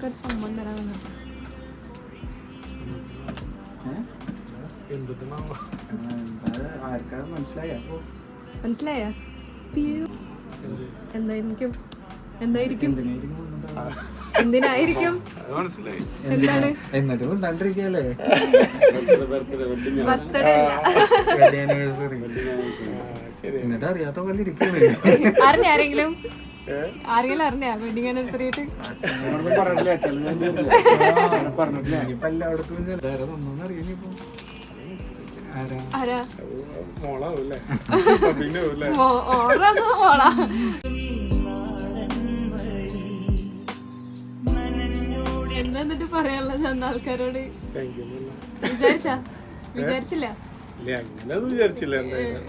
എനിക്കൊരു സമ്മതം തരാമെന്ന്. ആർക്കാരും മനസ്സിലായോ? മനസ്സിലായോ? എന്തായിരിക്കും? എന്തായിരിക്കും? എന്തിനായിരിക്കും? എന്താണ്? എന്നിട്ട് ഉണ്ടാണ്ടിരിക്കല്ലേ ബർത്ത്ഡേ ആനിവേഴ്സറി. എന്നിട്ട് അറിയാത്ത പോലെ ഇരിക്കണേ. അറിഞ്ഞ ആരെങ്കിലും അറിഞ്ഞ വെഡിങ് ആനിവേഴ്സറി ആയിട്ട് ഇനിയിപ്പോ എല്ലായിടത്തും ഒന്നും അറിയാനിപ്പോ ആരാ മോളാവൂല്ലേ? ഓർഡർ മോളാ. എന്താ എന്നിട്ട് പറയാനുള്ളത് ആൾക്കാരോട്? വിചാരിച്ചില്ല? അങ്ങനെ വിചാരിച്ചില്ല എന്തായാലും.